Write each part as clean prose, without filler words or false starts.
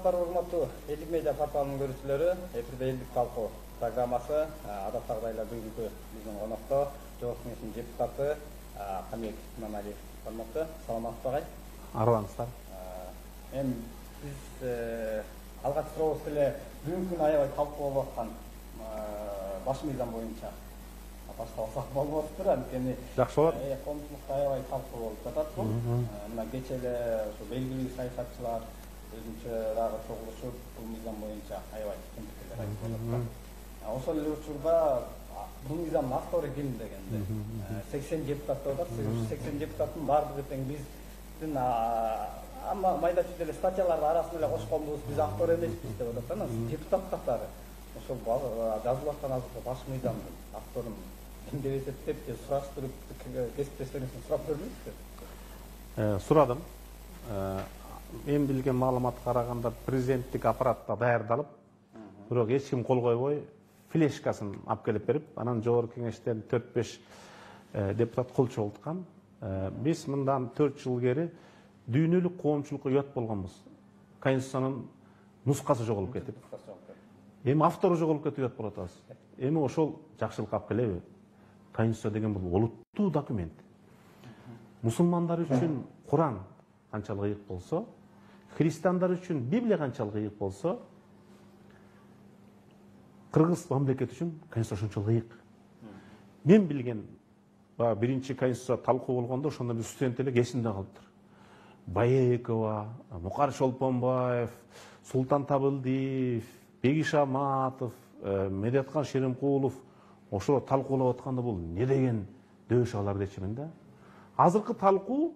саламатсыздарбы урматтуу элдик медиа порталынын көрүүчүлөрү. Эфирде элдик талкуу программасы. Адаттагыдай эле бүгүнкү биздин конокто Жогорку Кеңештин депутаты Камек Имамалиев болмокто. Саламатсызбы агай? Арыбаңыздар. Эми биз алгач сурообуз эле бүгүнкү күнү аябай талкуу болуп аткан баш мыйзам боюнча башталсак болуп атыптыр. Анткени жакшы болот. Коомчулукта аябай талкуу болуп жатат бул. Мына кечээ эле ошо белгилүү саясатчылар өзүнчө дагы чогулушуп бул мыйзам боюнча аябай чыккан пикирлер айтып атат. Ошол эле учурда бул мыйзамдын автору ким дегенде 80 депутат деп атат. 80 депутаттын баардыгы тең биздин майда чүйдө эле статьялардын арасына эле кошконбуз, биз автор эмеспиз деп атат. Анан депутат катары ошол жазылып аткан азыркы баш мыйзамдын авторун ким деп эсептеп же сураштырып кесиптештериңизден сурап көрдүңүзбү? Сурадым. Мен билген маалыматка караганда президенттик аппаратта даярдалып, бирок эч ким кол койбой, флешкасын алып келип берип, анан Жогорку Кеңештен 4-5 депутат кол чогулткан. Биз мындан 4 жыл кери дүйнөлүк коомчулукка уят болгонбуз. Конституциянын нускасы жоголуп кетип. Эми автору жоголуп кетип уят болуп атабыз. Эми ошол жакшылыкка алып келеби? Конституция деген бул олуттуу документ. Мусулмандар үчүн Куран канчалык ыйык болсо, христиандар үчүн Библия канчалык ыйык болсо, кыргыз мамлекети үчүн Конституция ошончолук ыйык. Мен билген биринчи Конституция талкуу болгондо ошондо биз студент элек эсимде калыптыр. Баекова, Мукар Шолпонбаев, Султан Табылдиев, Бегиш Аматов, Медеткан Шеримкулов ошо талкуулап атканда бул не деген дөш алар дечимин да. Азыркы талкуу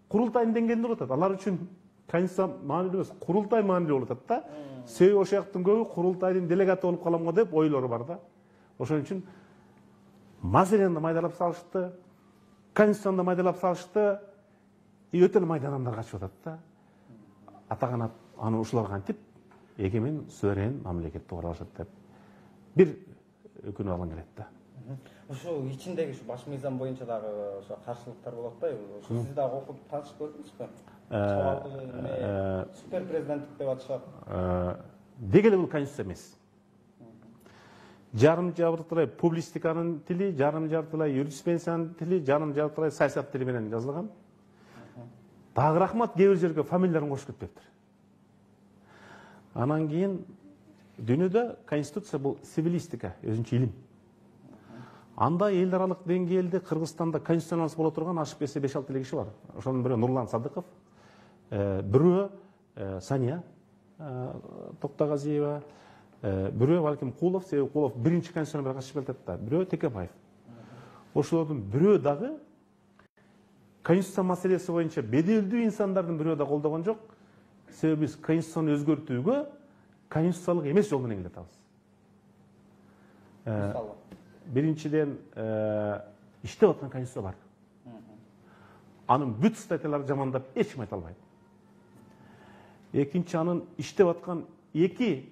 курултайдын деңгээлинде болуп атат. Алар үчүн Конституция маанилүү эмес, курултай маанилүү болуп атат да. Себеби ошол жактын көбү курултайдын делегаты болуп каламго деп ойлору бар да. Ошон үчүн маселени майдалап салышты, Конституцияны майдалап салышты, өтө эле майда адамдар качып атат да. Атаган аны ушулар кантип эгемен суверен мамлекетти куралашат деп бир өкүнүп алгым келет да. Ошо ичиндеги ушу баш мыйзам боюнча дагы ошо каршылыктар болот да. Ошо сиз дагы окуп таанышып көрдүңүзбү? Супер президенттик деп атышат. Деги эле бул Конституция эмес. Жарым жартылай публистиканын тили, жарым жартылай юриспруденциянын тили, жарым жартылай саясат тили менен жазылган. Дагы рахмат, кээ бир жерге фамилияларын кошуп кетпептир. Анан кийин дүйнөдө Конституция бул цивилистика, өзүнчө илим. Анда эл аралык деңгээлде Кыргызстанда конституционалист боло турган ашып кетсе 5-6 эле киши бар. Ошонун бирөө Нурлан Садыков, бирөө Сания Токтогазиева, бирөө балким Кулов, себеби Кулов биринчи конституцияга катышып келатат да, бирөө Текебаев. Ошолордун бирөө дагы Конституция маселеси боюнча беделдүү инсандардын бирөө да колдогон жок. Себеби биз Конституцияны өзгөртүүгө конституциялык эмес жол менен келе атабыз. Биринчиден иштеп аткан Конституция бар. Анын бүт статьялары жамандап эч ким айта албайт. Экинчи, анын иштеп аткан 2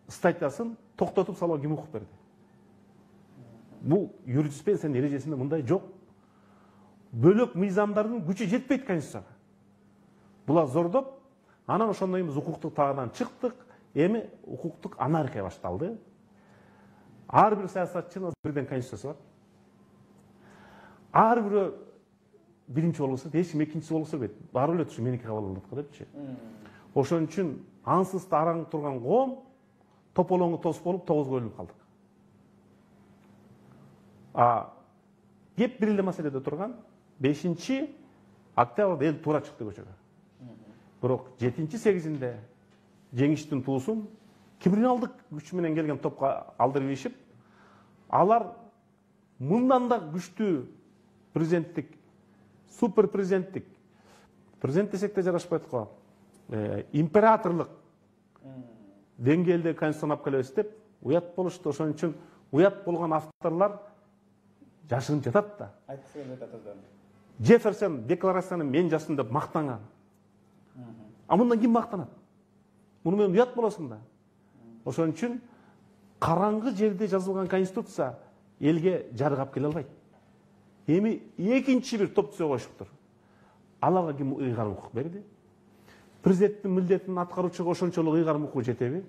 статьясын токтотуп салууга ким укук берди? Бул юриспруденциянын эрежесинде мындай жок. Бөлөк мыйзамдардын күчү жетпейт Конституцияга. Булар зордоп, анан ошондон кийин биз укуктук тагынан чыктык. Эми укуктук анархия башталды. Ар бир саясатчынын бирден Конституциясы бар. Ар бирөө биринчи болбосо, эч ким экинчиси болбосо бербейт. Баары эле ушу меники кабыл алат депчи. Ошон үчүн ансыз араң турган коом тополоңу тос болуп 9 бөлүнүп калдык. Кеп бир эле маселеде турган 5-октябрда эл туура чыкты көчөгө. Бирок 7-8-inde жеңиштин туусун криминалдык күч менен келген топко алдырып ийишип, алар мындан да күчтүү президенттик, супер президенттик, президент десек те жарашпайт го, императорлук деңгээлде Конституцияны алып келебиз деп уят болушту. Ошон үчүн уят болгон авторлор жашыгынып жатат да. Айткысы келип атат. Джефферсон декларацияны мен жаздым деп мактанган. Мындан ким мактанат? Муну менен уят болосуң да. Ошон үчүн караңгы жерде жазылган Конституция элге жарык алып келе албайт. Эми экинчи бир топ түзө коюшуптур. Аларга ким ыйгарым укук берди? президенттин милдетин аткаруучуга ошончолук ыйгарым укук жетеби?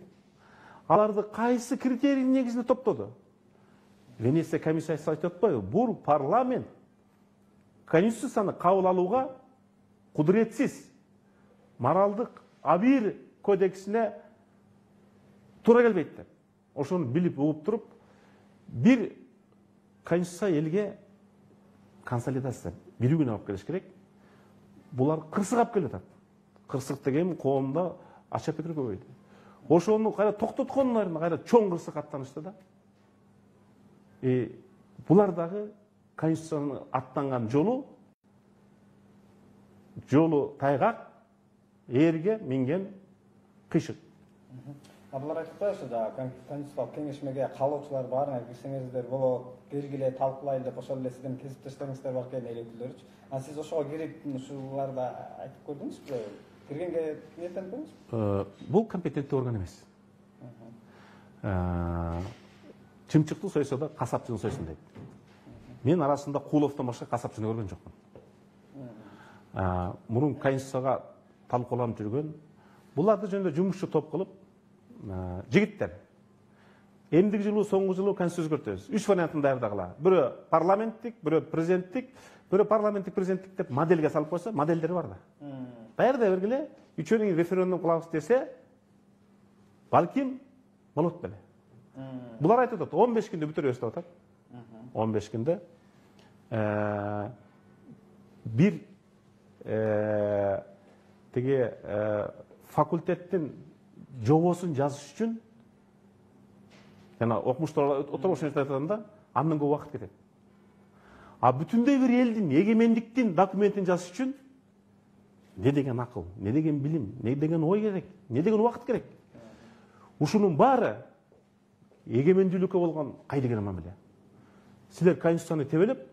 Аларды кайсы критерийдин негизинде топтоду? Венеция комиссиясы айтып атпайбы? Бул парламент конституцияны кабыл алууга кудуретсиз. Моралдык абийир кодексине туура келбейт деп. Ошону билип угуп туруп, бир конституция элге консолидация, биригүүнү алып келиш керек. Булар кырсык алып келип атат. Кырсык деген коомдо ача пикир көбөйдү. Ошону кайра токтоткондун ордуна кайра чоң кырсык аттанышты да. Булар дагы конституциянын аттанган жолу тайгак, эрге минген кыйшык. Булар айтып коёсу да, конституциялык кеңешмеге калуучулар баарына кирсеңиздер болот, киргиле талкуулайлы деп ошол эле сиздин кесиптештериңиздер бар экен, электүүлөрчү. Сиз ошого кирип ушуларда айтып көрдүңүзбү? Киргенге ниеттендиңизби? Бул компетенттүү орган эмес. Чымчыктуу сойсо касапчыны сойсун дейт. Мен арасында Кууловдон башка касапчыны көргөн жокмун. Мурун конституцияга талкууланып жүргөн, буларды жөнүндө жумушчу топ кылып, жигиттер. Эмдиги жылуу, соңку жылуу конституция өзгөртөбүз. 3 вариантын даярдагыла. Бирөө парламенттик, бирөө президенттик, бирөө парламенттик президенттик деп моделге салып койсо, моделдери бар да. Даярдай бергиле, үчөөнүн референдум кылабыз десе, балким болот беле. Булар айтып атат, 15 күндө бүтүрөбүз деп атат. 15 күндө бир тиги факультеттин жобосун жазыш үчүн, жана окумуштар отуруп ошентип айтканда, андан көп убакыт кетет. Бүтүндөй бир элдин эгемендиктин документин жазыш үчүн не деген акыл, не деген билим, не деген ой керек, не деген убакыт керек. Ушунун баары эгемендүүлүккө болгон кайдыгер мамиле. Силер конституцияны тебелеп,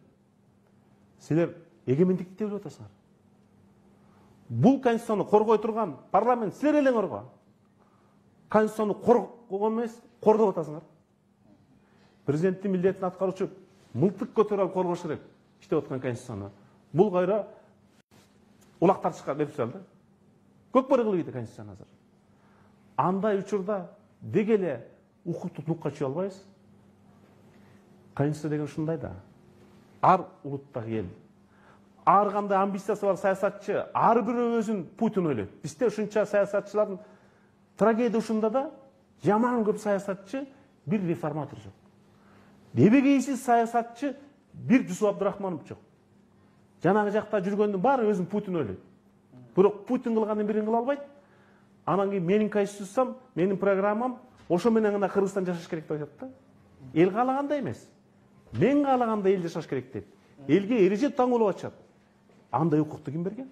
силер эгемендикти тебелеп атасыңар. Бул конституцияны коргой турган парламент силер элеңер го. Конституцияны коргогон эмес, кордоп атасыңар. Президенттин милдетин аткаруучу мылтык көтөрүп алып коргош керек иштеп аткан конституцияны. Бул кайра улак тартышка берип салды. Көкбөрү кылып ийди конституцияны азыр. Андай учурда деги эле укукту нукка чыга албайбыз. Конституция деген ушундай да. Ар улуттагы эл, ар кандай амбициясы бар саясатчы, ар бирөө өзүн Путин ойлойт. Бизде ушунча саясатчылардын трагедия ушунда да, жаман көп саясатчы, бир реформатор жок. Дебегейсиз саясатчы, бир Жусуп Абдурахманов жок. Жанагы жакта жүргөндүн баары өзүн Путин ойлойт. Бирок Путин кылганын бирин кыла албайт. Анан кийин менин конституциям, менин программам ошо менен гана Кыргызстан жашаш керек деп айтат да. Эл каалагандай эмес. Мен каалагандай эл жашаш керек дейт. Элге эреже таңуулап атышат. Андай укукту ким берген?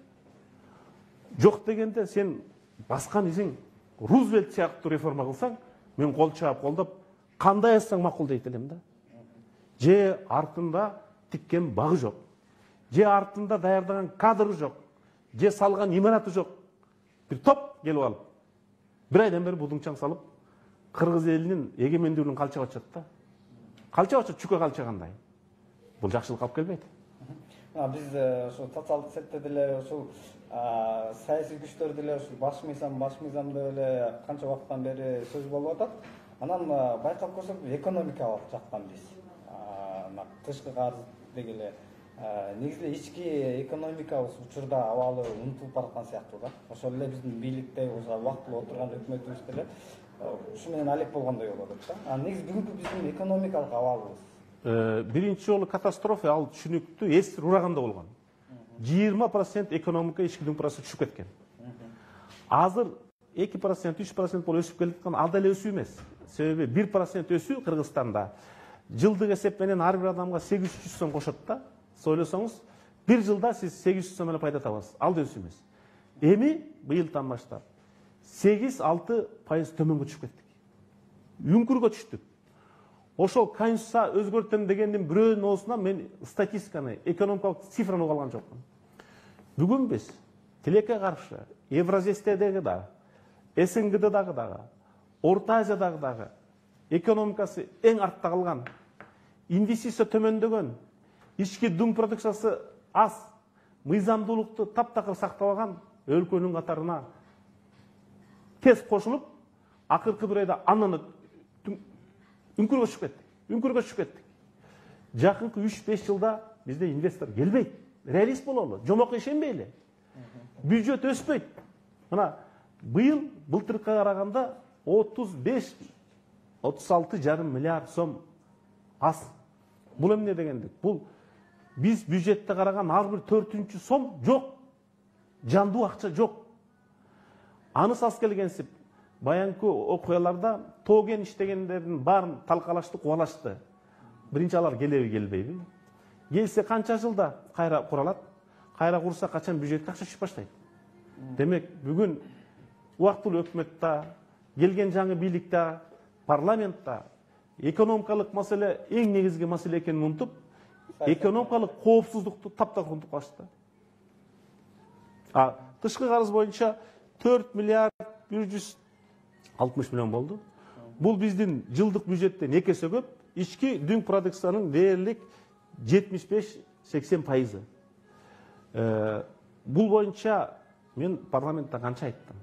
Жок дегенде сен баскан изиң Рузвельт сыяктуу реформа кылсаң, мен кол чаап колдоп, кандай жазсаң макул дейт элем да. Же артында тиккен багы жок. Же артында даярдаган кадры жок. Же салган имараты жок. Бир топ келип алып, бир айдан бери будуңчаң салып, кыргыз элинин эгемендүүлүгүн калчап атышат да. Калчап атышат, чүкө калчагандай. Бул жакшылык алып келбейт. Биз ошо социалдык сетте деле ушул саясий күчтөр деле ушул баш мыйзам деп эле канча убакыттан бери сөз болуп атат. Анан байкап көрсөк, экономикалык жактан биз тышкы карыз деги эле негизи ички экономикабыз учурда абалы унутулуп бараткан сыяктуу да. Ошол эле биздин бийликте убактылуу отурган өкмөтүбүз деле ушу менен алек болгондой болуп атат да. Негизи бүгүнкү биздин экономикалык абалыбыз биринчи жолу катастрофа ал түшүнүктүү эс ураганда болгон. 20% экономика ички дүңпурасы түшүп кеткен. Азыр 2%, 3% болуп өсүп келаткан, ал деле өсүү эмес. Себеби 1% өсүү Кыргызстанда жылдык эсеп менен ар бир адамга 800 сом кошот да. Сойлосоңуз, бир жылда сиз 800 сом эле пайда табасыз. Ал да өсүү эмес. Эми быйылдан баштап 8-6% төмөнгө түшүп кеттик. Үңкүргө түштүк. Ошол конституция өзгөртөм дегендин бирөөнүн оозунан мен статистиканы, экономикалык цифраны угуп алган жокмун. Бүгүн биз тилекке каршы Евразиядагы да, СНГ дагы, Орто Азиядагы экономикасы эң артта калган, инвестиция төмөндөгөн, ички дүң продукциясы аз, мыйзамдуулукту таптакыр сактабаган өлкөнүн катарына тез кошулуп, акыркы бир айда андан үңкүргө түшүп кеттик. Жакынкы 3-5 жылда бизде инвестор келбейт. Реалист бололу, жомок ишенбейли. Бюджет өспөйт. Мына быйыл былтыркыга караганда 36,5 миллиард сом аз. Бул эмне дегендик? Бул биз бюджетте караган ар бир 4-чү сом жок. Жандуу акча жок. Аны саз келгенсип, баянкы окуяларда тоген иштегендердин баарын талкалашты, кубалашты. Биринчи алар келеби, келбейби? Келсе канча жылда кайра куралат? Кайра курса качан бюджетке акча түшүп баштайт? Демек, бүгүн убактылуу өкмөттө, келген жаңы бийликте, парламентте экономикалык маселе эң негизги маселе экенин унутуп, экономикалык коопсуздукту таптакыр унутуп калышты. Тышкы карыз боюнча 4 миллиард 160 миллион болду. Бул биздин жылдык бюджеттен 2 эсе көп. Ички дүң продукциянын дээрлик 75-80%. Бул боюнча мен парламентте канча айттым.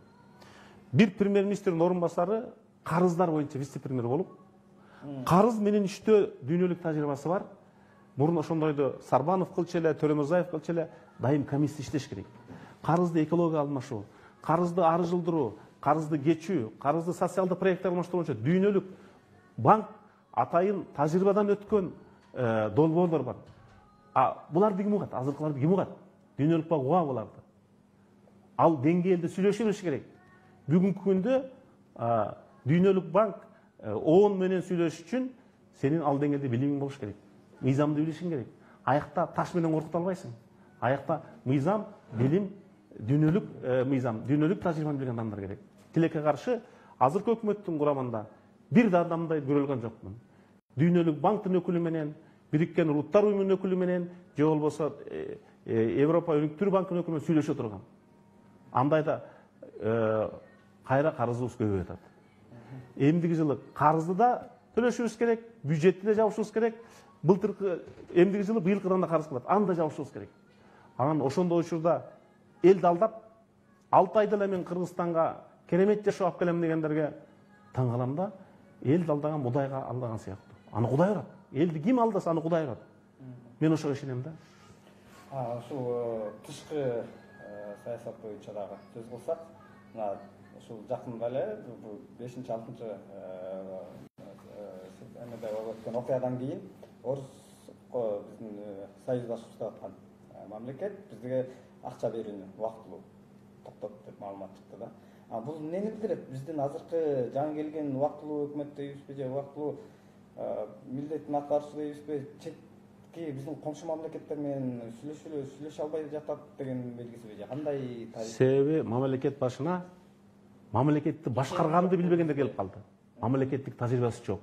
Бир премьер-министрдин орун басары карыздар боюнча вице-премьер болуп, карыз менен иштөө дүйнөлүк тажрыйбасы бар. Мурун ошондойду Сарбанов кылчу эле, Төрөмүрзаев кылчу эле дайым комиссия иштеш керек. Карызды экология алмашуу, карызды ары жылдыруу, карызды кечүү, карызды социалдык проекттер алмаштыруу боюнча дүйнөлүк банк атайын тажрыйбадан өткөн долбоорлор бар. Буларды ким угат? Азыркыларды ким угат? Дүйнөлүк банк уга буларды. Ал деңгээлде сүйлөшүш керек. Бүгүнкү күндө дүйнөлүк банк ООН менен сүйлөшүш үчүн сенин ал деңгээлде билимиң болуш керек. Мыйзамды билишиң керек. Аякта таш менен коркута албайсың. Аякта мыйзам, билим, дүйнөлүк мыйзам, дүйнөлүк тажрыйбаны билген адамдар керек. Тилекке каршы азыркы өкмөттүн курамында бир да адамдай көрүлгөн жокмун. Дүйнөлүк банктын өкүлү менен, Бириккен Улуттар Уюмунун өкүлү менен, же болбосо Европа өнүктүрүү банкынын өкүлү менен сүйлөшө турган. Андайда кайра карызыбыз көбөйүп атат. Эмдиги жылы карызды да төлөшүбүз керек, бюджетти да жабышыбыз керек. Былтыркы эмдиги жылы быйылкыдан да карыз кылат. Аны да жабышыбыз керек. Анан ошондой учурда элди алдап, 6 айда эле мен Кыргызстанга керемет жашоо алып келем дегендерге таң калам да, элди алдаган Кудайга алдаган сыяктуу. Аны Кудай урат. Элди ким алдаса, аны Кудай урат. Мен ошого ишенем да. Ушул тышкы саясат боюнча дагы сөз кылсак, мына ушул жакында эле 5-6 эмеде өткөн окуядан кийин Орус биздин союздашып аткан мамлекет бизге акча берүүнү убактылуу токтотtu деп маалымат чыкты да. Бул эмнени билдирет? Биздин азыркы жаңы келген убактылуу өкмөт дейбизби же убактылуу милдеттин аткаруучу дейбизби, четки биздин коңшу мамлекеттер менен сүйлөшө албай жатат деген белгисиби же кандай? Себеби мамлекет башына мамлекетти башкарганды билбегендер келип калды. Мамлекеттик тажрыйбасы жок.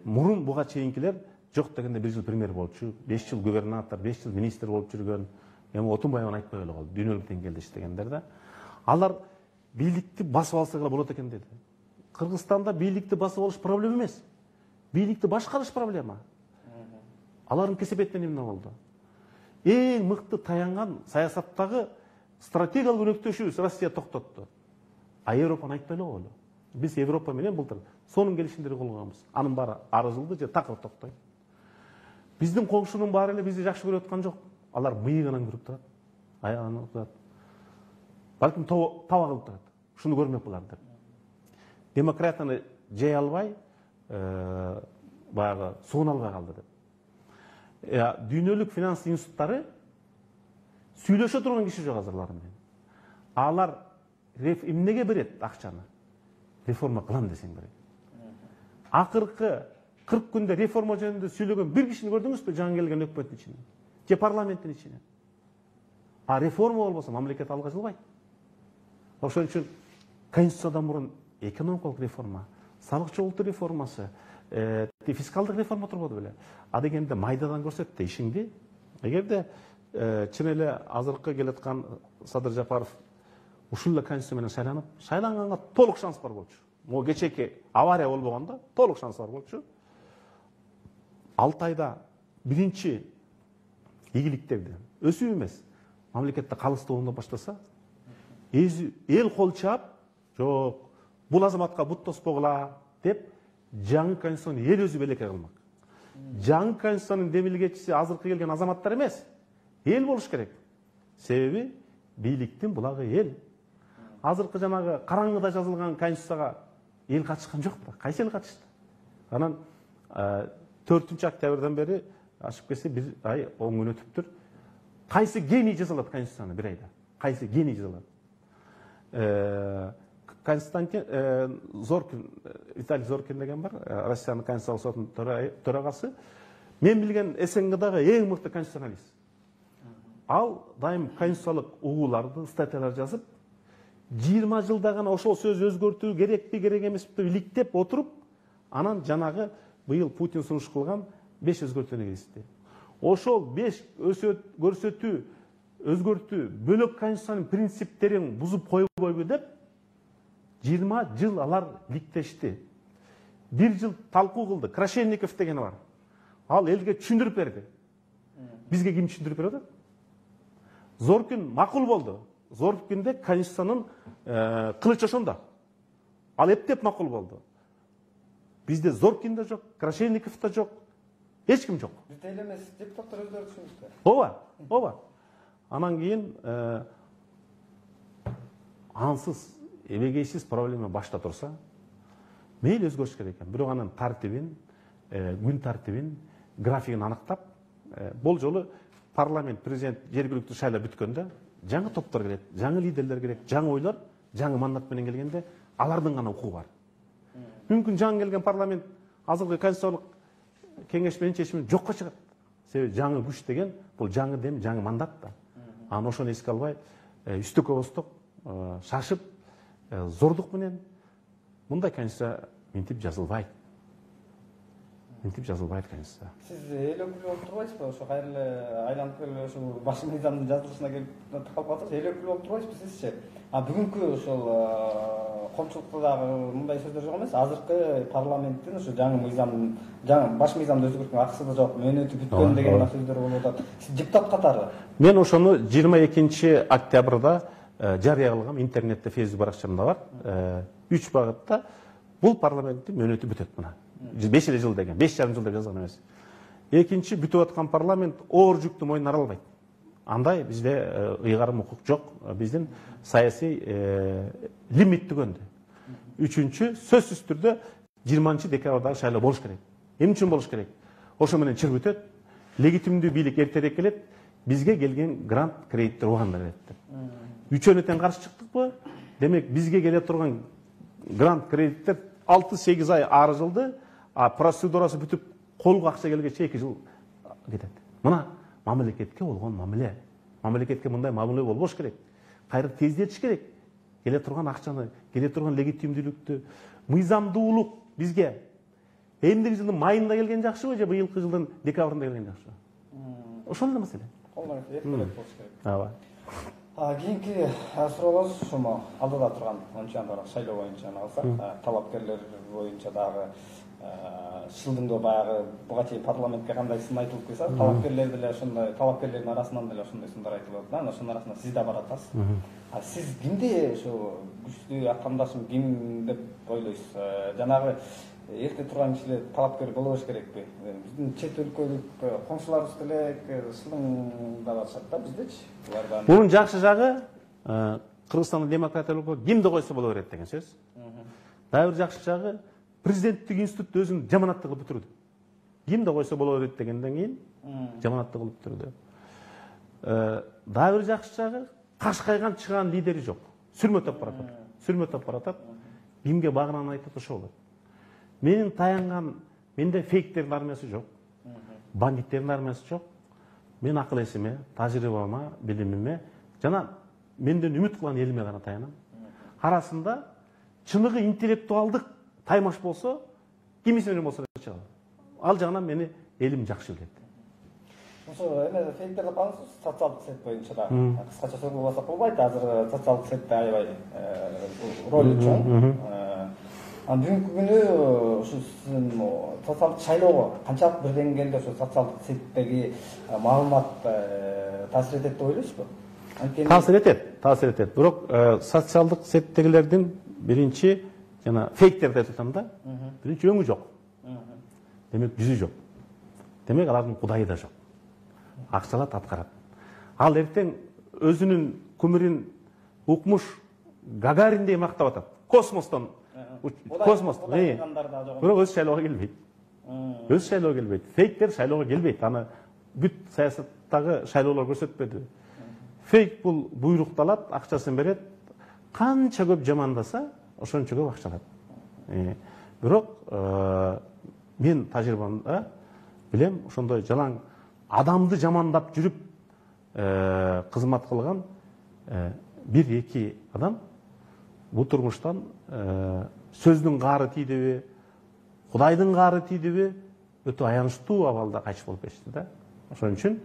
Мурун буга чейинкилер жок дегенде 1 жыл премьер болчу, 5 жыл губернатор, 5 жыл министр болуп жүргөн, эми Отунбаеваны айтпай эле калды, дүйнөлүк деңгээлде иштегендер да. Алар бийликти басып алса гана болот экен деди. Кыргызстанда бийликти басып алыш проблема эмес. Бийликти башкарыш проблема. Алардын кесепетинен эмне болду? Эң мыкты таянган саясаттагы стратегиялык өнөктөшүбүз Россия токтотту. А Европаны айтпай эле койлу. Биз Европа менен былтыр сонун келишимдерди кол койгонбуз. Анын баары ары жылды же такыр токтойт. Биздин коңшунун баары эле бизди жакшы көрүп аткан жок. Алар мыйыгынан көрүп турат, аягынан турат. Балким таба кылып турат. Ушуну көрмөк булар деп. Демократияны жей албай, баягы суун албай калды деп. Дүйнөлүк финанс институттары сүйлөшө турган киши жок азырлар менен. Алар эмнеге берет акчаны? Реформа кылам десең берет. Акыркы 40 күндө реформа жөнүндө сүйлөгөн бир кишини көрдүңүзбү жаңы келген өкмөттүн ичинен? Же парламенттин ичинен? Реформа болбосо мамлекет алга жылбайт. Ошон үчүн конституциядан мурун экономикалык реформа, салык чогултуу реформасы, фискалдык реформа турбоду беле? Дегенде майдадан көрсөттү ишиңди. Эгерде чын эле азыркы келаткан Садыр Жапаров ушул эле конституция менен шайланганга толук шанс бар болчу. Могу кечеки авария болбогондо толук шанс бар болчу. 6 айда биринчи ийгиликтерди өсүү эмес, мамлекетте калыстуу оңдоп баштаса, эл кол чаап жок, бул азаматка бут тоспогула деп жаңы конституцияны эл өзү белекке кылмак. Жаңы конституциянын демилгечиси азыркы келген азаматтар эмес, эл болуш керек. Себеби бийликтин булагы эл. Азыркы жанагы караңгыда жазылган конституцияга эл катышкан жок да. Кайсы эл катышты? Анан 4 октябрдан бери ашып келсе 1 ай 10 күн өтүптүр. Кайсы гений жазалат конституцияны 1 айда? Кайсы гений жазалат? Константин Зоркин, Виталий Зоркин деген бар, Россиянын конституциялык сотунун төрагасы. Мен билген СНГдагы эң мыкты конституционалист. Ал дайым конституциялык угууларды, статьялар жазып, 20 жылда гана ошол сөз өзгөртүү керекпи, керек эмеспи иликтеп отуруп, анан жанагы быйыл Путин сунуш кылган 5 өзгөртүүнү киргизди. Ошол 5 көрсөтүү, өзгөртүү бөлөк конституциянын принциптерин бузуп койбойбу деп 20 жыл алар иликтешти. 1 жыл талкуу кылды. Крашенников деген бар. Ал элге түшүндүрүп берди. Бизге ким түшүндүрүп берди? Зоркин макул болду. Зоркинде конституциянын кылычы ошондо. Ал эптеп макул болду. Бизде Зоркин да жок, Крашенников да жок, эч ким жок. Бизде эле эмес, депутаттар өздөрү түшүндүктөр. Ооба. Анан кийин ансыз, эбегейсиз проблема башта турса, мейли өзгөрүш керек экен. Бирок анын тартибин, күн тартибин, графигин аныктап, бул жолу парламент, президент жергиликтүү шайлар бүткөндө жаңы топтор керек, жаңы лидерлер керек, жаңы ойлор, жаңы мандат менен келгенде алардын гана укугу бар. Мүмкүн жаңы келген парламент азыркы конституциялык кеңеш менен чечимин жокко чыгат. Себеби жаңы күч деген бул жаңы дем, жаңы мандат да. Анан ошону эске албай, үстүккө босток, шашып, зордук менен мындай конституция минтип жазылбайт. Минтип жазылбайт конституция. Сиз эл өкүлү болуп турбайсызбы? Ошо кайрылы айланып келип ошо баш мыйзамдын жазылышына келип такалып калсаңыз, эл өкүлү болуп турбайсызбы сизчи? Бүгүнкү ошол коомчулукта дагы мындай сөздөр жок эмес. Азыркы парламенттин ошо жаңы мыйзамдын, жаңы баш мыйзамды өзгөртүүгө акысы да жок, мөөнөтү бүткөн деген сөздөр болуп атат. Сиз депутат катары. Мен ошону 22 октябрда жарыя кылгам, интернетте, Facebook баракчамда бар. 3 багытта бул парламенттин мөөнөтү бүтөт мына. 5 жыл деген, 5,5 жыл деп жазган эмес. Экинчи, бүтүп аткан парламент оор жүктү мойнуна ала албайт. Андай бизде ыйгарым укук жок, биздин саясий лимит түгөндү. Үчүнчү, сөзсүз түрдө 20 декабрдагы шайлоо болуш керек. Эмне үчүн болуш керек? Ошо менен чыр бүтөт, легитимдүү бийлик эртерээк келет, бизге келген грант, кредиттер убагында берет деп. Үчөөнө тең каршы чыктыкпы? Демек бизге келе турган грант, кредиттер 6-8 ай арыжылды, процедурасы бүтүп колго акча келгенче 2 жыл кетет. Мына мамлекетке болгон мамиле. Мамлекетке мындай мамиле болбош керек. Кайра тездетиш керек. Келе турган акчаны, келе турган легитимдүүлүктү, мыйзамдуулук бизге эмдиги жылдын майында келген жакшыбы же быйылкы жылдын декабрында келген жакшыбы? Ошол эле маселе. Эртерээк болуш керек. Ооба. Кийинки суроолорубуз ошомо алдыда турган 10-чы шайлоо боюнча алсак, талапкерлер боюнча дагы жылдыңда баягы буга чейин парламентке кандай сын айтылып келсе, талапкерлер деле ошондой, талапкерлердин арасынан деле ошондой сындар айтылып атат. Ошонун арасынан сиз да бар атасыз. Сиз кимди ошо күчтүү атаандашым ким деп ойлойсуз? Жанагы эрте турган кишилер талапкер болбош керекпи? Биздин чет өлкөлүк коңшуларыбыз деле жылдыңда барышат да, биздечи. Бунун жакшы жагы Кыргызстандын демократиялык кимди койсо боло берет деген сөз. Дагы бир жакшы жагы президенттик институт өзүн жаманатты кылып бүтүрдү. Кимди койсо боло берет дегенден кийин жаманатты кылып бүтүрдү. Дагы бир жакшы жагы кашкайган чыган лидери жок. Сүрмөтөп баратат. Сүрмөтөп баратат. Кимге багынан айтат ошол болот. Менин таянган, менде фейктердин армиясы жок. Бандиттердин армиясы жок. Мен акыл эсиме, тажрыйбама, билимиме жана менден үмүт кылган элиме гана таянам. Арасында чыныгы интеллектуалдык таймаш болсо, кимиси менен болсо да чыгат. Ал жагынан мени элим жакшы билет. Ошо эме фейктерди калсыз, социалдык сет боюнча да кыскача сөйлөп болбойт. Азыр социалдык сетте аябай роль чоң. Бүгүнкү күнү ушу сиздин социалдык шайлоого канчалык бир деңгээлде ошо социалдык сеттеги маалымат таасир этет деп ойлойсузбу? Таасир этет. Бирок социалдык сеттегилердин биринчи жана фейктерди айтып атам да. Биринчи өңү жок. Демек жүзү жок. Демек алардын кудайы да жок. Акчалат аткарат. Ал эртең өзүнүн кумирин укмуш Гагариндей мактап атат. Космостон. Космос. Бирок өзү шайлоого келбейт. Өзү шайлоого келбейт. Фейктер шайлоого келбейт. Аны бүт саясаттагы шайлоолор көрсөтпөдү. Фейк бул буйрукталат, акчасын берет. Канча көп жамандаса, ошончо көп акча алат. Бирок мен тажрыйбамда билем, ошондой жалаң адамды жамандап жүрүп кызмат кылган 1-2 адам бул турмуштан сөздүн каары тийдиби, Кудайдын каары тийдиби, өтө аянычтуу абалда кайтыш болуп кетишти да. Ошон үчүн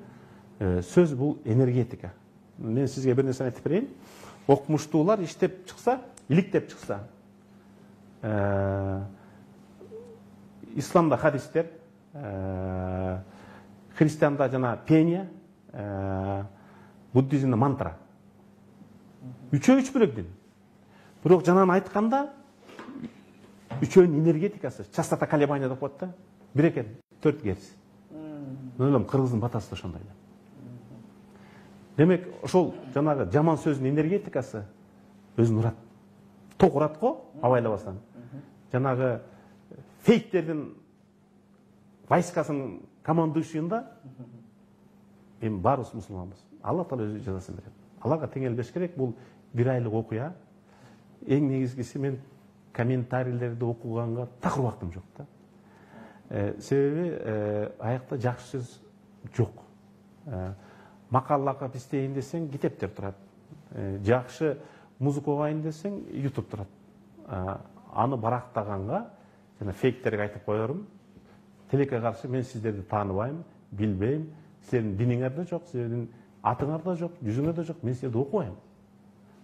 сөз бул энергетика. Мен сизге бир нерсени айтып берейин. Окумуштуулар иштеп чыкса, иликтеп чыкса, исламда хадистер, христианда жана пение, буддизмде мантра. Үчөө үч бөлөк дин. Бирок жанан айтканда үчөөнүн энергетикасы, частота колебания деп коет да. 1 экен, 4 Гц. Мен ойлойм, кыргыздын батасы да ошондой. Демек, ошол жанагы жаман сөздүн энергетикасы өзүн урат. Ток урат го, абайлабасаң. Жанагы фейктердин войскасынын командующийында эми баарыбыз мусулманбыз. Алла Таала өзү жазасын берет. Аларга теңелбеш керек. Бул 1 айлык окуя. Эң негизгиси мен комментарийлерди окуганга такыр убактым жок да. Себеби аякта жакшы сөз жок. Макаллага иштейин десең, китептер турат. Жакшы музыка угайын десең, YouTube турат. Аны барактаганга жана фейктерге айтып коерум. Тилекке каршы мен сиздерди тааныбайм, билбейм. Силердин диниңер да жок, силердин атыңар да жок, жүзүңөр да жок. Мен силерди окубайм.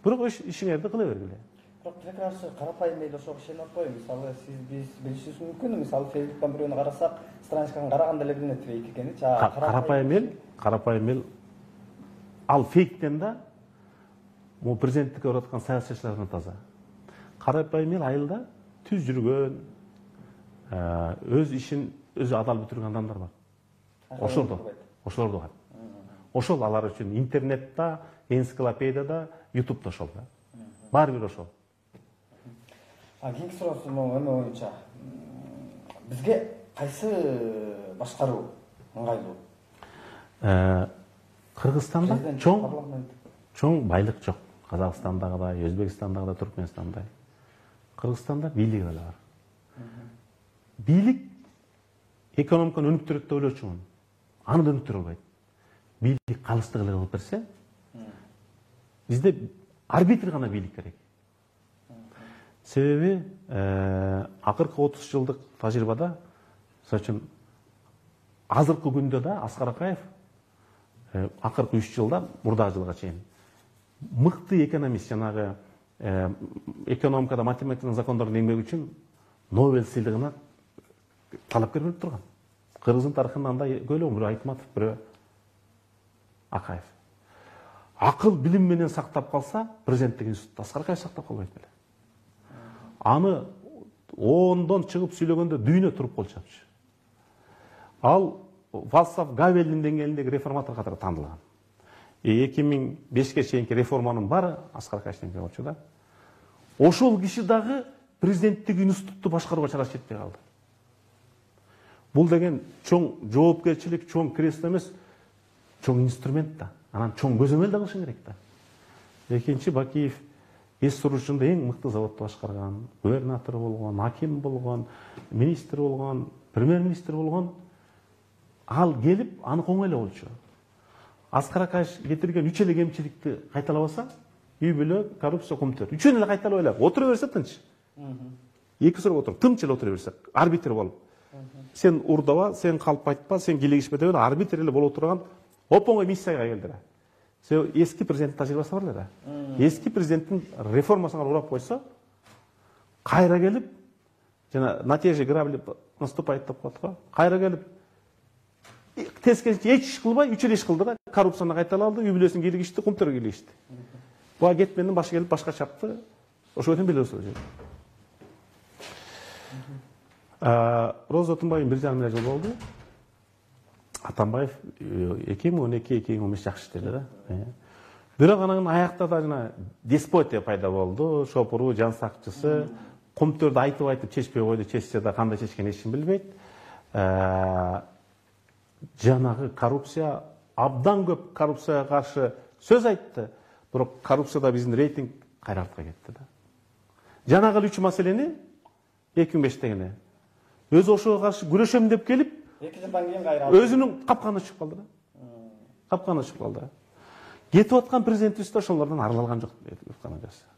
Бирок ишиңерди кыла бергиле. Бирок тилекке каршы карапайым эле ошого ишенип атпайбы. Мисалы биз билишибиз мүмкүн. Мисалы Фейсбуктан бирөөнү карасак, страничканы караганда эле билинет фейк экени. Карапайым эл ал фейктен да могу президенттикке барып аткан саясатчылардан таза. Карапайым эл айылда түз жүргөн, өз ишин өзү адал бүтүргөн адамдар бар. Ошолорду бар. Ошол алар үчүн интернетте, энциклопедияда, YouTube'да ошол да. Баары бир ошол. Кийинки суроосум эме боюнча бизге кайсы башкаруу ыңгайлуу? Кыргызстанда чоң байлык жок. Казакстандагыдай, Өзбекстандагыдай, Түркмөнстандай. Кыргызстанда бийлик эле бар. Бийлик экономиканы өнүктүрөт деп ойлочумун. Аны да өнүктүрө албайт. Бийлик калыстык эле кылып берсе, бизде арбитр гана бийлик керек. Себеби акыркы 30 жылдык тажрыйбада, мисалы азыркы күндө да Аскар Акаев акыркы 3 жылда, мурдагы жылга чейин мыкты экономист, жанагы экономикада математиканын закондордун эмгеги үчүн Нобель сыйлыгына талапкер болуп турган. Кыргыздын тарыхында андай көйлөгү бирөө Айтматов, бирөө Акаев. Акыл билим менен сактап калса, президенттик институтта Аскар Акаев сактап калбайт беле. Аны ондон чыгып сүйлөгөндө дүйнө туруп болчупчу. Ал Вацлав Гавелдин деңгээлиндеги реформатор катары таанылган. 2005-ке чейинки реформанын баары Аскар Акаевдин болчу да. Ошол киши дагы президенттик институтту башкарууга чарасы жетпей калды. Бул деген чоң жоопкерчилик, чоң кресло эмес, чоң инструмент да. Анан чоң көзөмөл да кылышың керек да. Экинчи, Бакиев эс сурушунда эң мыкты заводду башкарган, губернатор болгон, аким болгон, министр болгон, премьер-министр болгон. Ал келип, аны оңой эле болчу. Аскар Акаев кетирген 3 эле кемчиликти кайталабаса, үй бүлө, коррупция, комитет. Үчөөнү эле кайталап эле, отура берсе тынч. 2 суроо отуруп, тынч эле отура берсе, арбитр болуп. Сен урдаба, сен калп айтпа, сен килегишпе деп эле арбитр эле боло турган оп-оңой миссияга келдире. Себеби эски президент тажрыйбасы бар эле да. Эски президенттин реформасына урап койсо, кайра келип, жана на те же грабли наступает деп коет го. Кайра келип, тескерисинче эч иш кылбай, 3 иш кылды да, коррупцияны кайталап алды, үй бүлөсүн кийлигишти, комитетке кийлигишти. Буга кетмендин башы келип башка чапты, ошого тең билебиз. Роза Атамбаев 1,5 жыл болду. Атамбаев 2012-2015 жакшы иштеди да. Бирок анан аякта да жана деспотия пайда болду. Шопуру, жан сакчысы Комтөрдү айтып чечпей койду, чечсе да кандай чечкен эч ким билбейт. Жанагы коррупция, абдан көп коррупцияга каршы сөз айтты. Бирок коррупцияда биздин рейтинг кайра артка кетти да. Жанагы 3 маселени 2005-тегине өзү ошого каршы күрөшөм деп келип, 2 жылдан кийин кайра өзүнүн капканына чыгып калды да. Капканына чыгып калды. Кетип аткан президентибиз да ошолордон арылган жок.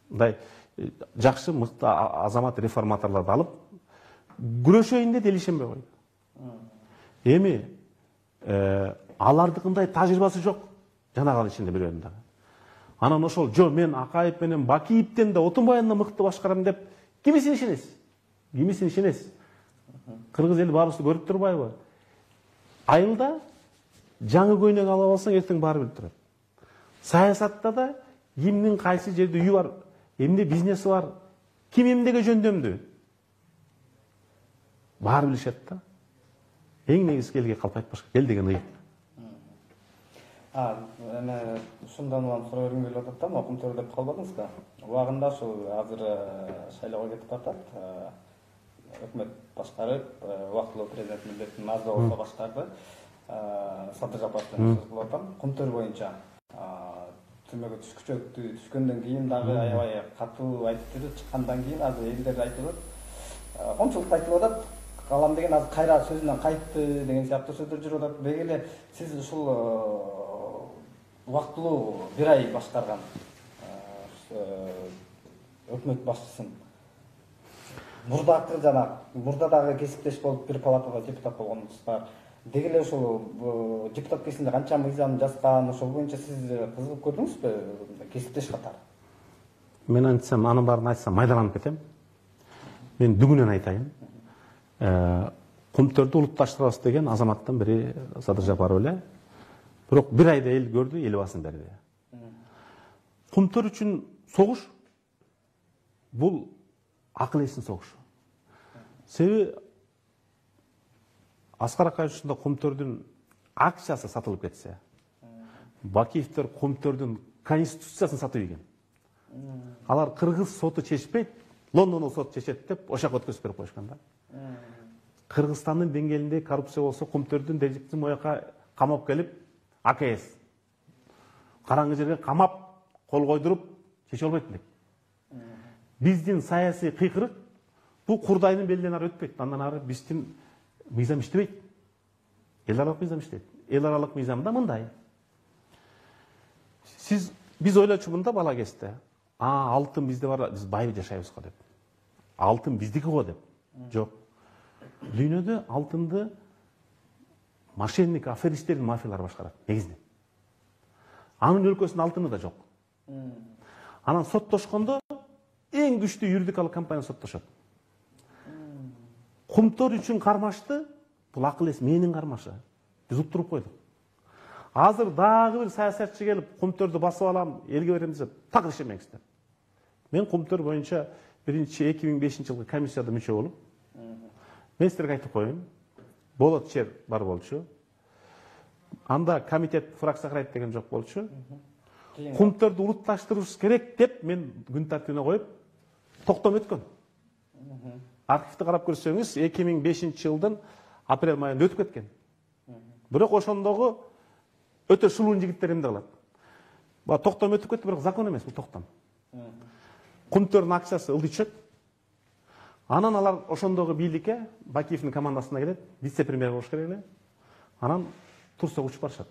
Мындай жакшы, мыкты азамат реформаторлорду алып, күрөшөйүн деп ишенбей койду. Эми алардыкындай тажрыйбасы жок. Жанагы ичинде бирөөнүн дагы. Анан ошол мен Акаев менен Бакиевден да Отунбайдан да мыкты башкарам деп кимисин ишенесиз? Кимисин ишенесиз? Кыргыз эли баарыбызды көрүп турбайбы? Айылда жаңы көйнөк алып алсаң, эртең баары билип турат. Саясатта да кимдин кайсы жерде үйү бар, эмне бизнеси бар, ким эмнеге жөндөмдүү? Баары билишет да. Эң негизги элге калп айтпашка, эл деген ыйык. Ушундан улам суроо бергим келип атат да, Комтөр деп калбадыңыз да. Убагында ушул азыр шайлоого кетип атат. Өкмөт башкарып, убактылуу президент милдетин аз да болсо башкарды. Садыр Жапаровдун сөз кылып атам. Комтөр боюнча түрмөгө түшкөндөн кийин дагы аябай катуу айтып чыккандан кийин азыр элдер айтып атат. Коңчулукта айтып атат. Калам деген азыр кайра сөзүнөн кайтты деген сыяктуу сөздөр жүрүп атат. Деги эле сиз ушул убактылуу 1 ай башкарган өкмөт башчысын мурда дагы кесиптеш болуп бир палатада депутат болгонуңуз бар. Деги эле ошол депутат кезинде канча мыйзам жазган, ошол боюнча сиз кызыгып көрдүңүзбү кесиптеш катары? Мен айтсам, анын баарын айтсам майдаланып кетем. Мен бүгүнөн айтайын. Комтөрдү улутташтырабыз деген азаматтын бири Садыр Жапаров эле. Бирок 1 айда эл көрдү, эл басын берди. Комтөр үчүн согуш бул акыл эстин согушу. Себеби Аскар Акаевичтин Комтөрдүн акциясы сатылып кетсе, Бакиевдер Комтөрдүн конституциясын сатып ийген. Алар кыргыз соту чечпейт, Лондондун соту чечет деп ошака өткөзүп берип коюшкан да. Кыргызстандын деңгээлинде коррупция болсо, Комтөрдүн дежиктин мояка камап келип, АКС караңгы жерге камап, кол койдуруп чече албайт элек. Биздин саясий кыйкырык бул курдайдын белинен ары өтпөйт. Андан ары биздин мыйзам иштебейт. Эл аралык мыйзам иштейт. Эл аралык мыйзамда мындай. Биз ойлочумун да бала кезде. Алтын бизде бар, биз бай жашайбыз го деп. Алтын биздики го деп. Жок. Дүйнөдө алтынды мошенник, аферисттердин мафиялары башкарат негизинен. Анын өлкөсүнүн алтыны да жок. Анан соттошкондо эң күчтүү юридикалык компания соттошот. Комтөр үчүн кармашты, бул акыл эс менин кармашы. Биз уттуруп койдук. Азыр дагы бир саясатчы келип, Комтөрдү басып алам, элге берем десе, так ишенмеңиздер. Мен Комтөр боюнча 2005 жылкы комиссияда мүчө болуп, мен силерге айтып коеюн, болот жер бар болчу. Анда комитет фракция карайт деген жок болчу. Комтөрдү улутташтырыш керек деп мен күн тартибине коюп, токтом өткөн. Архивди карап көрсөңүз, 2005 жылдын апрель майында өтүп кеткен. Бирок ошондогу өтө шулуун жигиттер эмне кылат? Токтом өтүп кетти, бирок закон эмес бул токтом. Комтөрдүн акциясы ылдый түшөт. Анан алар ошондогу бийликке, Бакиевдин командасына келет, вице-премьер болуш керек эле. Анан Турсуга учуп барышат.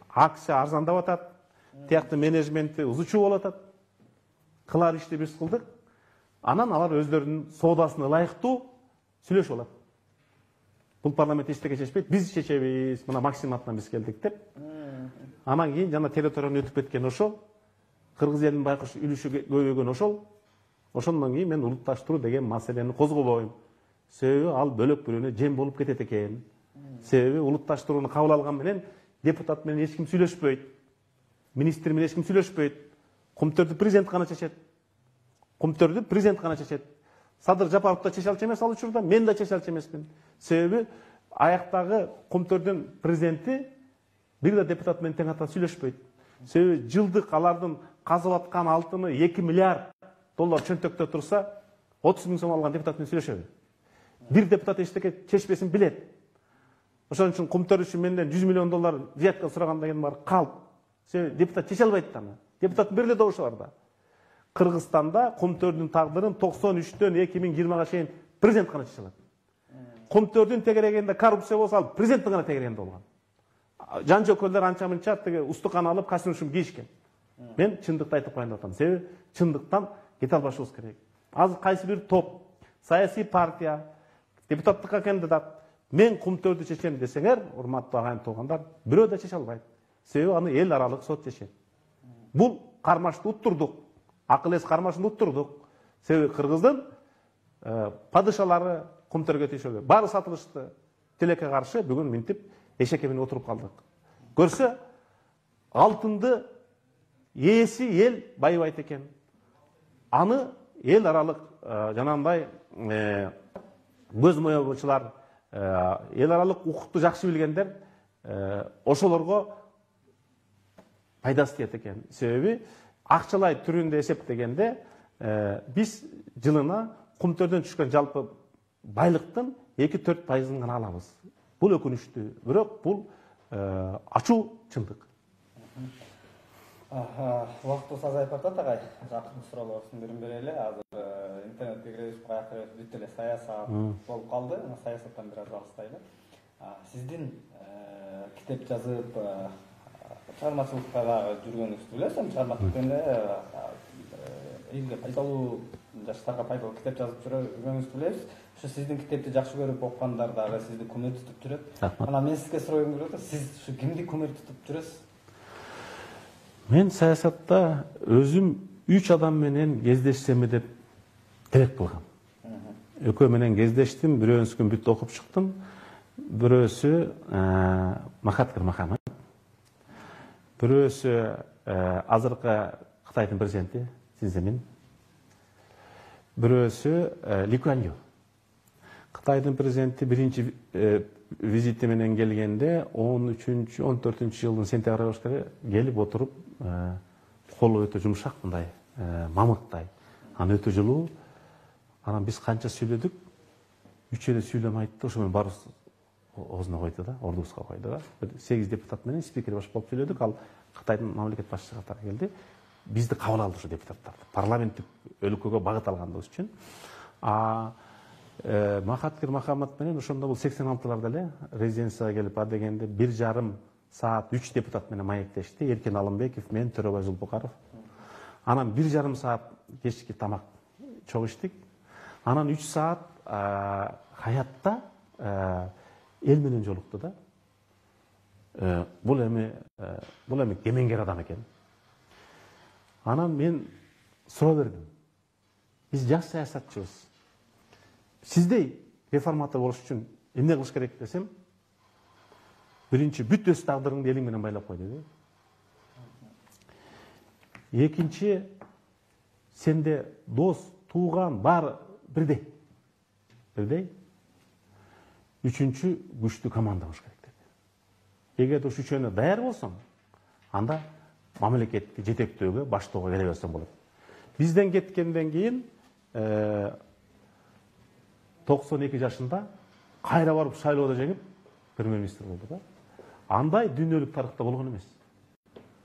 Акция арзандап атат, тиякты менеджменти узучу болуп атат. Кылар ишти биз кылдык. Анан алар өздөрүнүн соодасына ылайыктуу сүйлөшүп алат. Бул парламент эчтеке чечпейт, биз чечебиз, мына Максим атынан биз келдик деп. Анан кийин жана территорияны өтүп кеткен ошол, кыргыз элинин байкуш үлүшү көбөйгөн ошол. Ошондон кийин мен улутташтыруу деген маселени козгобойм. Себеби ал бөлөк бирөөнө жем болуп кетет экен. Себеби улутташтырууну кабыл алган менен депутат менен эч ким сүйлөшпөйт. Министр менен эч ким сүйлөшпөйт. Комтөрдү президент гана чечет. Кумтөрдү президент гана чечет. Садыр Жапаров да чече алчу эмес ал учурда, мен да чече алчу эмесмин. Себеби аяктагы Кумтөрдүн президенти бир да депутат менен тең ата сүйлөшпөйт. Себеби жылдык алардын казып аткан алтыны 2 миллиард доллар чөнтөктө турса, 30 миң сом алган депутат менен сүйлөшөбү. Бир депутат эчтеке чечпесин билет. Ошон үчүн Кумтөр үчүн менден 100 миллион доллар взятка сураганда кен бар калп. Себеби депутат чече албайт да аны. Депутат бир эле добушу бар да. Кыргызстанда Кумтөрдүн тагдырын 93-төн 2020-га чейин президент гана чече алат. Кумтөрдүн тегерегинде коррупция болсо ал президенттин гана тегерегинде болгон. Жан жөкөлдөр анча мынча теге устукан алып костюм кийишкен. Мен чындыкты айтып коеюн деп атам. Себеби чындыктан кете албашыбыз керек. Азыр кайсы бир топ, саясий партия, депутаттыкка кандидат мен Кумтөрдү чечем десеңер, урматтуу агайын туугандар, бирөө да чече албайт. Себеби аны эл аралык сот чечет. Бул кармашты уттурдук. Акыл эс кармашын уттурдук. Себеби кыргыздын падышалары Кумтөргө тийишөбү. Баары сатылышты. Тилекке каршы бүгүн минтип эшекке минип отуруп калдык. Көрсө, алтынды ээси эл байыбайт экен. Аны эл аралык жанагындай көз моебучулар, эл аралык укукту жакшы билгендер ошолорго пайдасы тиет экен. Себеби акчалай түрүндө эсептегенде биз жылына Кумтөрдөн түшкөн жалпы байлыктын 2-4% гана алабыз. Бул өкүнүчтүү, бирок бул ачуу чындык. Убактыбыз азайып атат агай. Жакын суроолордун бирин берели. Азыр интернетке киребиз, баягы бүт эле саясат болуп калды. Саясаттан бир аз алыстайлы. Сиздин китеп жазып, чыгармачылыкта жүргөнүңүздү билесем, чыгармачылыктан элге пайдалуу, жаштарга пайдалуу китеп жазып жүргөнүңүздү билебиз. Ошо сиздин китепти жакшы көрүп окугандар дагы сизди күмөр тутуп жүрөт. Анан мен сизге сурагым келип атат, сиз ушу кимди күмөр тутуп жүрөсүз? Мен саясатта өзүм 3 адам менен кездешсем деп тилек кылгам. Экөө менен кездештим, бирөөсүн бүт окуп чыктым. Бирөөсү Махаткар Махамат. Бирөөсү азыркы Кытайдын президенти Си Цзиньпин. Бирөөсү Ли Куан Ю. Кытайдын президенти биринчи визити менен келгенде 13-14 жылдын сентябрь башында келип отуруп, колу өтө жумшак мындай, мамыктай. Аны өтө жылуу. Анан биз канча сүйлөдүк, үчөө да сүйлөмөй айтты, ошо менен баарыбыз оозуна койду да, ордубузга койду да. 8 депутат менен спикер баш болуп сүйлөдүк, ал Кытайдын мамлекет башчысы катары келди. Бизди кабыл алды ошо депутаттарды. Парламенттик өлкөгө багыт алганыбыз үчүн. Махаткар Махамат менен ошондо бул 86-ларда эле резиденцияга келип дегенде 1,5 саат 3 депутат менен маектешти. Эркен Алымбеков, мен, Төрөбай Зулпукаров. Анан 1,5 саат кечки тамак чогуу иштик. Анан 3 саат Хаятта эл менен жолукту да. Бул эми кемеңгер адам экен. Анан мен суроо бердим. Биз жаш саясатчыбыз. Сиздей реформатор болуш үчүн эмне кылыш керек десем, биринчи бүт өз тагдырыңды элиң менен байлап кой деди. Экинчи, сенде дос, тууган баары бирдей. Бирдей. Үчүнчү, күчтүү команда болуш керек деди. Эгер ошол үчөөнө даяр болсоң, анда мамлекетти жетектөөгө, баштоого келе берсең болот. Бизден кеткенден кийин 92 жашында кайра барып шайлоодо жеңип премьер-министр болду да. Андай дүйнөлүк тарыхта болгон эмес.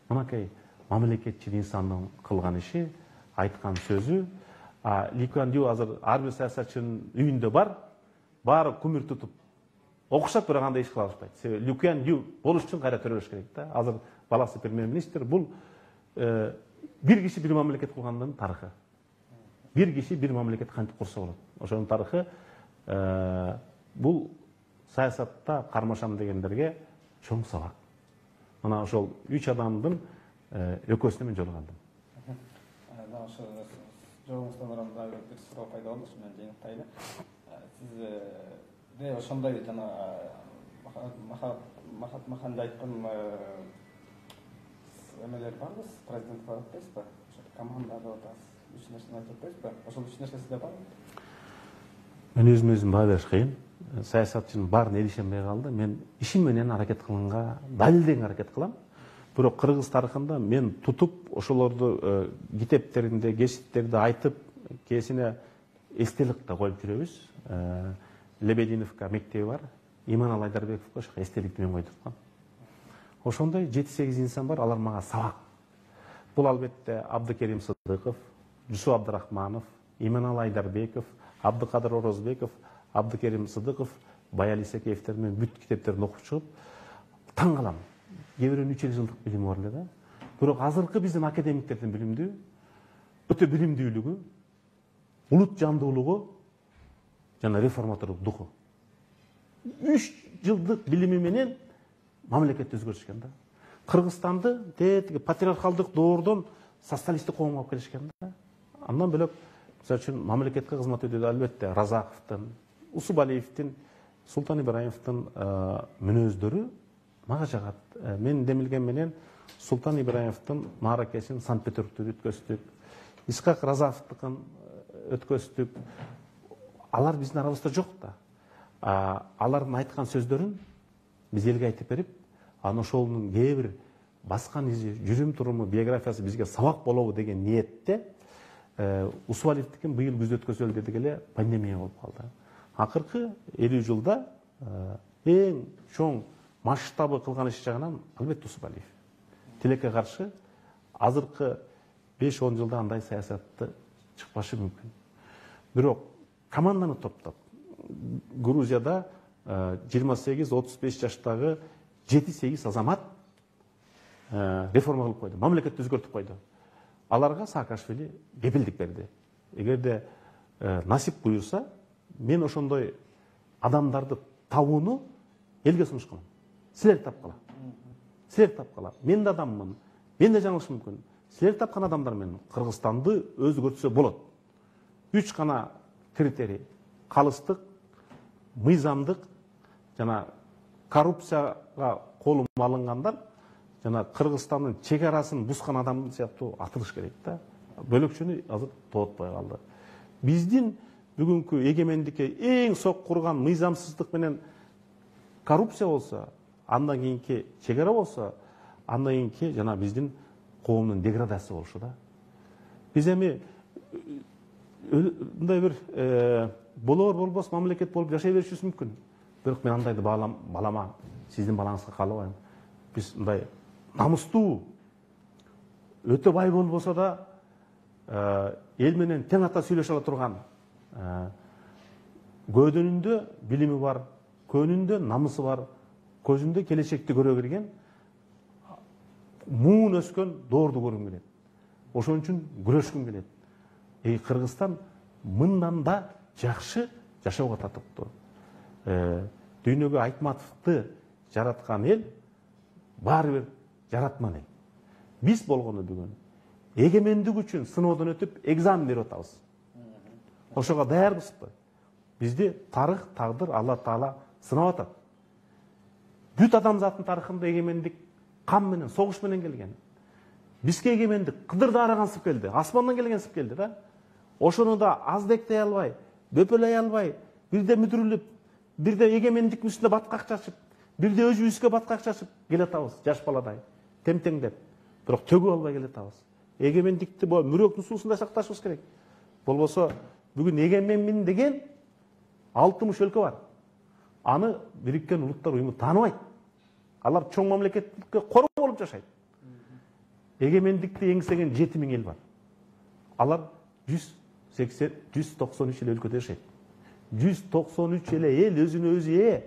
Мынакей мамлекетчил инсандын кылган иши, айткан сөзү. Ли Куан Ю азыр ар бир саясатчынын үйүндө бар, баары күмүр тутуп окушат, бирок андай иш кыла алышпайт. Себеби Ли Куан Ю болуш үчүн кайра төрөлүш керек да. Азыр баласы премьер-министр, бул бир киши бир мамлекет кылгандын тарыхы. Бир киши бир мамлекет кантип курса болот. Ошонун тарыхы бул саясатта кармашам дегендерге чоң сабак. Мына ошол 3 адамдын экөөсүнө мен жолугандым. Ошо жолуңуздан орамда бир суроо пайда болду, ошо менен жыйынтайлы. Сизде ошондой жана Махатмаханды айткан эмелер барбы? Президент бар дейсизби? Ошо команда деп атасыз. үч нерсени айтып атпайсызбы? Ошол үч нерсе сизде барбы? Мен өзүм баа бериш кыйын. Саясатчынын баарына эришенбей калды. Мен ишим менен аракет кылганга далилденге аракет кылам. Бирок кыргыз тарыхында мен тутуп ошолорду китептеринде, кесиптерде айтып, кесине эстелик да коюп жүрөбүз. Лебединовка мектеби бар. Иманалы Айдарбековго ошо эстеликти мен койдурткам. Ошондой 7-8 инсан бар, алар мага сабак. Бул албетте Абдыкерим Сыдыков, Жусуп Абдрахманов, Иманалы Айдарбеков, Абдыкадыр Орозбеков, Абдыкерим Сыдыков, Баял Исекеевдер менен бүт китептерин окуп чыгып, таң калам. Кээ бирөөнүн 3 жылдык билими бар эле да. Бирок азыркы биздин академиктердин билимдүү, өтө билимдүүлүгү, улут жандуулугу жана реформатордук духу. 3 жылдык билими менен мамлекетти өзгөртүшкөн да. Кыргызстанды тетиги патриархалдык доордон социалисттик коомго алып келишкен да. Андан бөлөк, мисалы үчүн мамлекетке кызмат өтөдө албетте Разаковдун, Усубалиевдин, Султан Ибраимовдун мүнөздөрү мага жагат. Мен демилген менен Султан Ибраимовдун мааракесин Санкт-Петербургда өткөздүк. Исхак Разаковдукун өткөздүк. Алар биздин арабызда жок да. Алардын айткан сөздөрүн биз элге айтып берип, анан ошонун кээ бир баскан изи, жүрүм туруму, биографиясы бизге сабак болобу деген ниетте Усубалиевдикин быйыл күздө өткөзөлү дедик эле, пандемия болуп калды. Акыркы 50 жылда эң чоң масштабы кылган иш жагынан албетте Усубалиев. Тилекке каршы азыркы 5-10 жылда андай саясатты чыкпашы мүмкүн. Бирок команданы топтоп Грузияда 28-35 жаштагы 7-8 азамат реформа кылып койду, мамлекетти өзгөртүп койду. Аларга Саакашвили кепилдик берди. Эгерде насип буюрса, мен ошондой адамдарды табууну элге сунуш кылам. Силер тапкыла. Силер тапкыла. Мен да адаммын. Мен да жаңылышым мүмкүн. Силер тапкан адамдар менен Кыргызстанды өзгөртсө болот. 3 гана критерий: калыстык, мыйзамдык жана коррупцияга колу алынгандар жана Кыргызстандын чек арасын бускан адам сыяктуу атылыш керек да. Бөлөкчөнү азыр тоотпой калды. Биздин бүгүнкү эгемендикке эң сок курган мыйзамсыздык менен коррупция болсо, андан кийинки чек ара болсо, андан кийинки жана биздин коомдун деградациясы болушу да. Биз эми мындай бир болор болбос мамлекет болуп жашай беришибиз мүмкүн. Бирок мен андайды балама, сиздин балаңызга каалабайм. Биз мындай намыстуу, өтө бай болбосо да эл менен тең ата сүйлөшө ала турган, көөдөнүндө билими бар, көнүндө намысы бар, көзүндө келечекти көрө берген, муун өскөн доорду көргүм келет. Ошон үчүн күрөшкүм келет. Кыргызстан мындан да жакшы жашоого татыктуу. Дүйнөгө Айтматовду жараткан эл баары бир жаратман эл. Биз болгону бүгүн эгемендик үчүн сыноодон өтүп экзамен берип атабыз. Ошого даярбызбы? Бизди тарых, тагдыр, Алла Таала сынап атат. Бүт адамзаттын тарыхында эгемендик кам менен, согуш менен келген. Бизге эгемендик кыдырда арагансып келди, асмандан келгенсип келди да. Ошону да аздектей албай, бөпөлөй албай, бирде мүдүрүлүп, бирде эгемендик үстүнө баткак чачып, бирде өзүбүзгө баткак чачып келатабыз, жаш баладай, темтеңдеп. Бирок төгүп албай келатабыз. Эгемендикти мүрөктүн суусунда сакташыбыз керек. Болбосо бүгүн эгеменмин деген 60 өлкө бар. Аны Бириккен Улуттар Уюму тааныбайт. Алар чоң мамлекетке кору болуп жашайт. Эгемендикти эңсеген 7000 эл бар. Алар 193 эл өлкөдө жашайт. 193 эле эл өзүнө өзү ээ.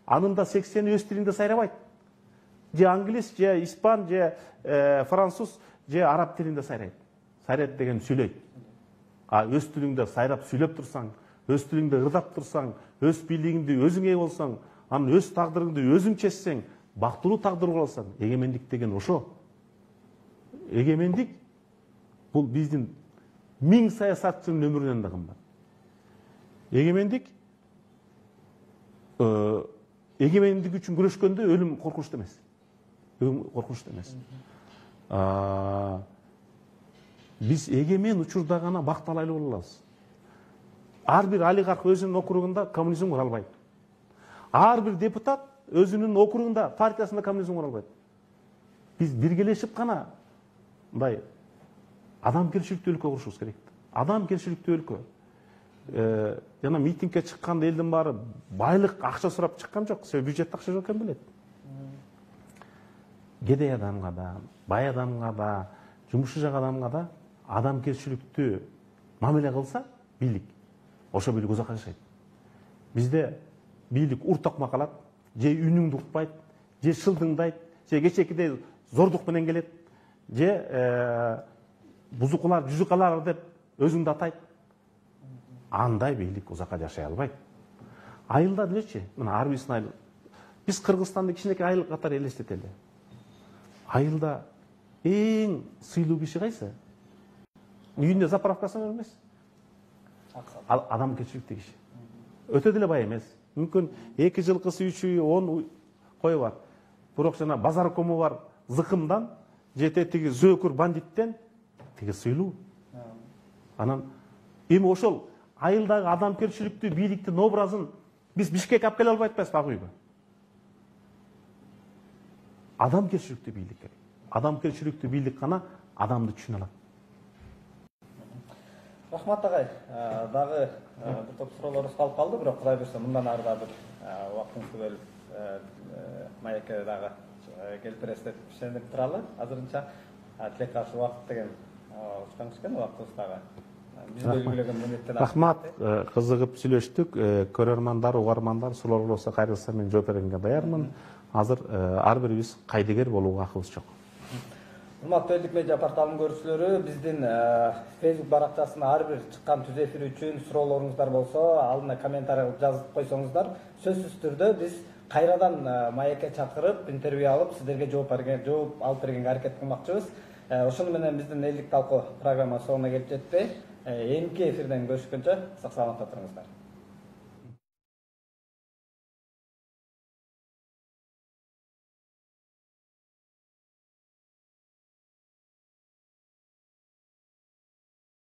Анын да 80 өз тилинде сайрабайт. Же англис, же испан, же француз, же араб тилинде сайрайт. Сайрайт деген сүйлөйт. Өз тилиңде сайрап сүйлөп турсаң, өз тилиңде ырдап турсаң, өз бийлигиңди өзүң ээ болсоң, анын өз тагдырыңды өзүң чечсең, бактылуу тагдыр кура алсаң, эгемендик деген ошо. Эгемендик бул биздин 1000 саясатчынын өмүрүнөн да кымбат. Эгемендик эгемендик үчүн күрөшкөндө өлүм коркунучтуу эмес. Өлүм коркунучтуу эмес. Биз эгемен учурда гана бакталайлуу боло алабыз. Ар бир олигарх өзүнүн округунда коммунизм кура албайт. Ар бир депутат өзүнүн округунда, партиясында коммунизм кура албайт. Биз биргелешип гана мындай адамгерчиликтүү өлкө курушубуз керек. Адамгерчиликтүү өлкө. Жана митингге чыкканда элдин баары байлык, акча сурап чыккан жок. Себеби бюджетте акча жок экенин билет. Кедей адамга да, бай адамга да, жумушчу жак адамга да адамгерчиликтүү мамиле кылса бийлик, ошо бийлик узакка жашайт. Бизде бийлик ур токмо калат, же үнүңдү укпайт, же шылдыңдайт, же кечекидей зордук менен келет, же бузукулар, жүзүкалар деп өзүңдү атайт. Андай бийлик узакка жашай албайт. Айылда делечи, мына ар бирисин айыл. Биз Кыргызстанды кичинекей айыл катары элестетели. Айылда эң сыйлуу киши кайсы? Үйүндө заправкасы бар эмес. Ал адамгерчиликтүү киши. Өтө деле бай эмес. Мүмкүн 2 жылкысы, 3 10 кою бар. Бирок жана базар кому бар зыкымдан, жете тиги зөөкүр бандиттен тиги сыйлуу. Анан эми ошол айылдагы адамгерчиликтүү бийликтин образын биз Бишкекке алып келе албай атпайбызбы ак үйгө? Адамгерчиликтүү бийлик керек. Адамгерчиликтүү бийлик гана адамды түшүнө алат. Рахмат агай. Дагы бир топ суроолорубуз калып калды, бирок Кудай буйрса мындан ары да бир убактыңызды бөлүп маекке дагы келип бересиз деп ишенип туралы. Азырынча тилек каршы убакыт деген учкан экен убактыбыз дагы. Биз белгилеген мөөнөттөн Рахмат, кызыгып сүйлөштүк. Көрөрмандар, угармандар суроолор болсо кайрылса мен жооп бергенге даярмын. Азыр ар бирибиз кайдыгер болууга акыбыз жок. Урматтуу Элдик медиа порталынын көрүүчүлөрү, биздин Facebook баракчасына ар бир чыккан түз эфир үчүн суроолоруңуздар болсо, алдына комментарий кылып жазып койсоңуздар, сөзсүз түрдө биз кайрадан маекке чакырып, интервью алып, сиздерге жооп алып бергенге аракет кылмакчыбыз. Ошону менен биздин Элдик талкуу программасы соңуна келип жетти. Эмки эфирден көрүшкөнчө сак саламатта туруңуздар.